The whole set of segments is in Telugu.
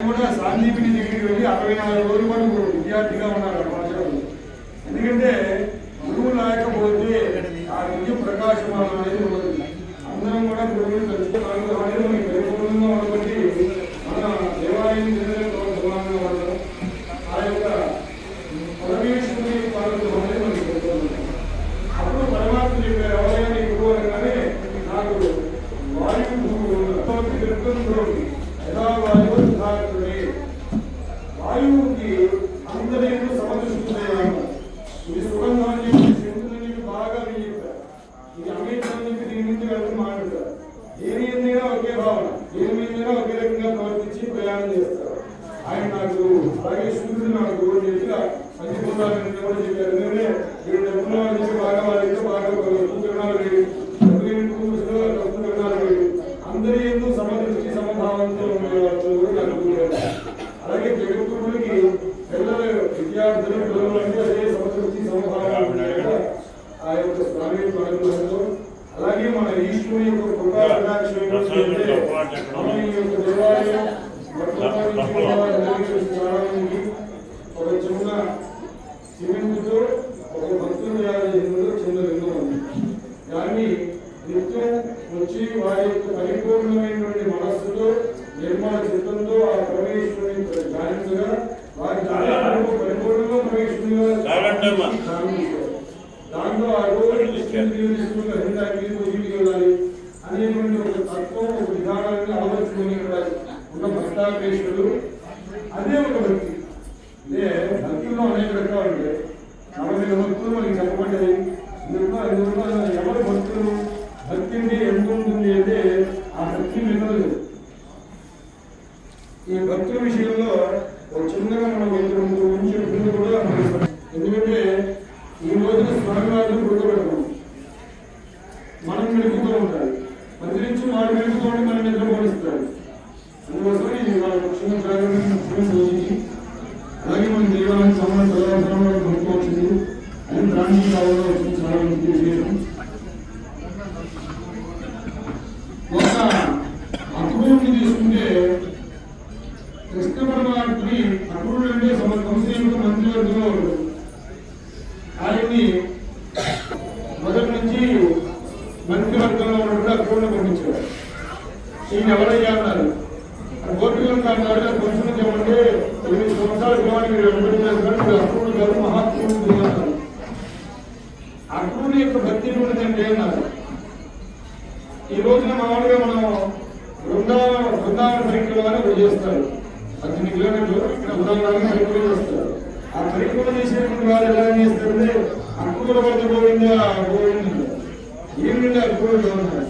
కూడా సాందీపిని దగ్గరికి వెళ్ళి 64 రోజుల వరకు విద్యార్థిగా ఉన్నారు పాఠశాలలో. ఎందుకంటే గురువు లేకపోతే ఆ విద్య ప్రకాశమానం అనేది ఉండదు. అందరం కూడా గురువుని తెలుసుకోవడానికి అనేది మనకి పరిపూర్ణంగా ఉండబట్టి మన దేవాలయం సమానంగా ఉండడం ఆ యొక్క పరమేశ్వరుని పాలన అనేది మనకి తెలుస్తుంది. అప్పుడు పరమాత్మ చెప్పారు ఎవరైనా గురువు అనగానే నాకు వాయువుకి అందరికీ సమదృష్టి ఇది సుగంధాన్ని సింధునికి బాగా చెప్పారు. ఇది అమేతానికి దీని నుంచి కలిసి మాట్లాడతారు. దేని మీదైనా ఒకే భావన, దేని మీదైనా ఒకే రకంగా ప్రవర్తించి ప్రయాణం చేస్తారు. ఆయన నాకు అలాగే సూర్యుడు నాకు గురువు చేసి పంచభూతాలను కూడా చెప్పారు. ఎందుకంటే వీళ్ళు డబ్బుల నుంచి బాగా వాళ్ళకి బాగా కూతురునాలు వేరు, అందరి ఎందుకు సమదృష్టి సమభావంతో ఉండేవాళ్ళు కూడా అనుకుంటారు. అలాగే జగత్తుడికి పిల్లల విద్యార్థులు పిల్లలు అంటే అదే సమదృష్టి సమభావాలు ఆ యొక్క స్వామి అనుగ్రహంతో అలాగే మన ఈశ్వరుని యొక్క కృపా కటాక్షం మన యొక్క దేవాలయం ఒక చిన్న సిమెంట్తో ఒక భక్తులు తయారు చేసినప్పుడు చిన్న లింగం ఉంది. దాన్ని నిత్యం వచ్చి వారి యొక్క పరిపూర్ణమైనటువంటి మనస్సుతో నిర్మల చిత్తంతో ఆ పరమేశ్వరుని ధ్యానించగా వారి పరిపూర్ణంగా పరమేశ్వరునిగా దాంట్లో ఆ రోజు వెళ్ళాలి అనేటువంటి ఒక తత్వం ఒక విధానాన్ని అలవర్చుకొని ఉన్న భక్తాగ్రేశ్వరుడు అదే ఒక భక్తి. అంటే భక్తుల్లో అనేక రకాలు ఉంటాయి. 40 భక్తులు మనకి చెప్పబడ్డాయి. ఎవరి భక్తులు భక్తి అంటే ఎంత ఉంటుంది అంటే ఆ భక్తి వినలేదు. ఈ భక్తుల విషయంలో ఒక చిన్నగా మనం ముందు కూడా ఎందుకంటే ఈ రోజున స్వామివారిని గుర్తుపెడతాం, మనం మెలుగుతూ ఉంటారు. మంది నుంచి వాడు మెలుగుతూ ఉండి మనం నిద్ర పోలిస్తారు. అందుకోసం ఇది వాళ్ళ చిన్న ప్రారంభించి అలాగే మన దేవాలయం సంవత్సరం కొనుక్కోవచ్చు అని ప్రాంతీయ కాలంలో వచ్చిన చాలా మంది విశేషం. ఒక అక్రూరుని తీసుకుంటే కృష్ణ పరమాత్మని అక్రూరుడు అంటే సంస్థ మంత్రివర్గంలో ఉంటాడు. ఆయన్ని మొదటి నుంచి మంత్రివర్గంలో ఉన్నప్పుడు అక్రూరుని పంపించాడు. ఈయన ఎవరయ్యా అన్నారు. గోపికలు కాదు కొంచెం చెప్పంటే 8 సంవత్సరాల క్రితం మీరు వెంబడించారు. అక్రూరుడు గారు మహాత్ముడు అన్నారు. అక్రూరుని యొక్క భక్తి ఉన్నదంటే అన్నారు. ఈ రోజున మామూలుగా మనం బృందావన పరిక్రమని ఒకటి చేస్తారు. 18 కిలోమీటర్లు బృందావనాన్ని పరిక్రమ చేస్తారు. ఆ పరిక్రమ చేసేటువంటి వారు ఎలా చేస్తారంటే అక్రూరుల వద్ద గోవిందా గోవింద ఏమిటంటే అక్రూరుడు ఉన్నారు.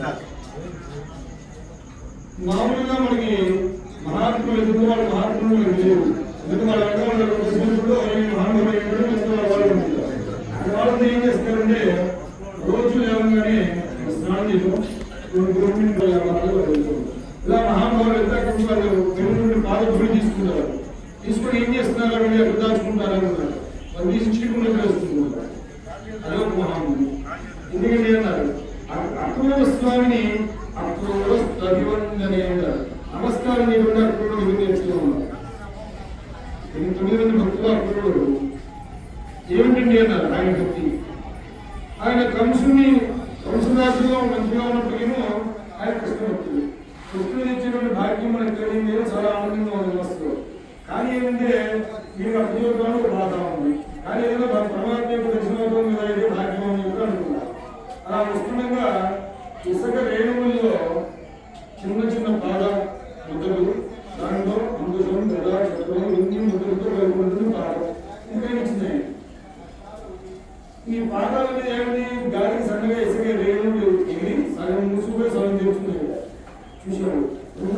మామూలుగా మనకి మహాత్ములు ఎందుకు వాళ్ళు మహాత్ములు లేవు. ఎందుకు వాళ్ళ వాళ్ళని ఏం చేస్తారంటే రోజు లేవగానే స్నానం చేయడం ఇలా మహానుభావులు ఎంత వాళ్ళు పాదపుడి తీసుకుంటారు. తీసుకుని ఏం చేస్తున్నారు అని ఎక్కడ దాచుకుంటారు అనుకున్నారు. వాళ్ళు తీసి చీకుండా వేసుకుంటున్నారు. అదొక మహానుభావుడు. ఎందుకంటే అన్నారు అక్రూర స్వామిని అక్రూర స్తవివందనే అంటారు. నమస్కారం చేయకుండా అక్రూరుడు ఎందుకు నేర్చుకుని ఉన్నారు. 9 మంది భక్తులు అక్రూరుడు ఏమిటండి అన్నారు ఆయన భక్తి. ఆయన కంసురాజుగా మంచిగా ఉన్నప్పటికీ ఆయన కృష్ణ భక్తుడు. కృష్ణుడు ఇచ్చినటువంటి భాగ్యం మనకు కలిగింది. చాలా ఆనందంగా ఉంది మనసులో. కానీ ఏంటంటే మీరు అర్థం బాధ ఉంది. కానీ ఏదైనా పరమాత్మ యొక్క దర్శనం మీద అయితే భాగ్యం అని చెప్పి అనుకున్నారు. అలా ఉష్ణంగా ఇసుక రేణువుల్లో చిన్న చిన్న పాద ముద్దలు, దాంట్లో అందులో గదా చక్రం ఇన్ని ముద్దలతో కలుపుకుంటుంది పాదం ఇంకా ఇచ్చినాయి. ఈ పాదాలని ఏమిటి గాలికి సన్నగా ఇసుక రేణువులు ఎగిరి సగం మూసుకుపోయి సగం తెచ్చుకున్నాయి. చూశాడు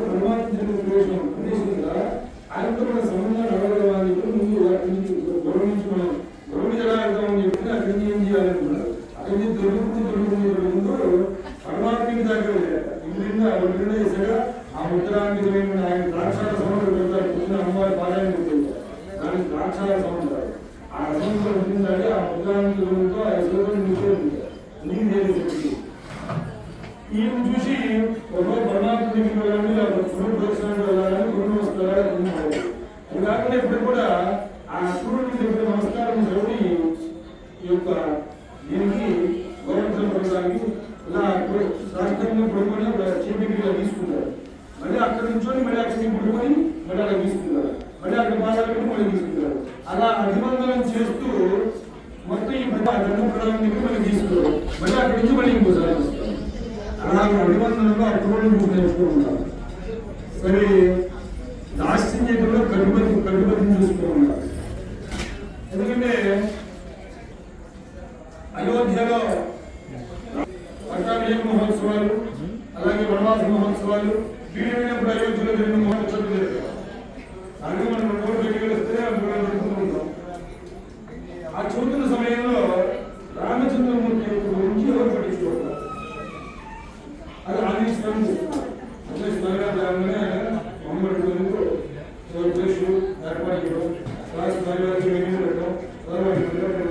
పరమాత్మ కదా ఆయనతో మన సంబంధాలు అడగలవాలని చెప్పి ముందు అక్కడి నుంచి గౌరవించి మనం గౌరవించి ఎలా వెళ్తామని చెప్పి అక్కడి నుంచి ఏం చేయాలనుకున్నాడు. అక్కడి నుంచి దొరుకుతుంది ముందు పరమాత్మకి దగ్గర ఇంద్రుడిని చేశాక ఆ ముద్రాంగితమైన ఆయన ద్రాక్షాల సముద్రం పెడతారు. కూర్చుని అమ్మవారి పాదాన్ని పెడతారు. దానికి ద్రాక్షాల సముద్రం ఆ రసంలో ఉంటుందంటే ఆ ముద్రాంగితో ఆ శివుని నిషేధించారు. ఈయన చూసి ఒక పరమాత్మ దగ్గరికి వెళ్ళాలని పునర్దర్శనానికి వెళ్ళాలని పునర్వస్తారా పడినప్పుడు కూడా ఆ సూర్యుడికి దగ్గర నమస్కారం చదివి ఈ యొక్క దీనికి గౌరవం పొందడానికి ఇలా సాష్టాంగంగా పడుకొని చేతిగా తీసుకుంటారు. మళ్ళీ అక్కడ నుంచొని మళ్ళీ అక్కడికి పడుకొని మళ్ళీ అక్కడ తీసుకుంటారు. మళ్ళీ అక్కడ బాధలు మళ్ళీ తీసుకుంటారు. అలా అభివందనం చేస్తూ మొత్తం ఈ దండం ప్రధానికి మళ్ళీ తీసుకుంటారు. మళ్ళీ అక్కడి నుంచి మళ్ళీ ఇంకోసారి వస్తారు. అలా అభివందనలో అప్పుడు నేర్చుతూ ఉంటారు. మరి దాస్యం చేయడంలో కట్టుబడి చూస్తూ ఉంటారు. ఎందుకంటే అయోధ్యలో పట్టాభిషేక మహోత్సవాలు, అలాగే వనవాస మహోత్సవాలు వీలైనప్పుడు అయోధ్యలో జరిగిన మహోత్సవాలు జరుగుతాయి. అలాగే మనం 2 రోజులు బయటికి వస్తే జరుపుకుంటాం. ఆ చూస్తున్న సమయంలో రామచంద్రమూర్తి గురించి ఎవరు పట్టించుకోవాలి? అది ఆదిశ్వరం మమ్మల్ని ఏర్పాటు చేయడం, రాష్ట్ర పెట్టడం,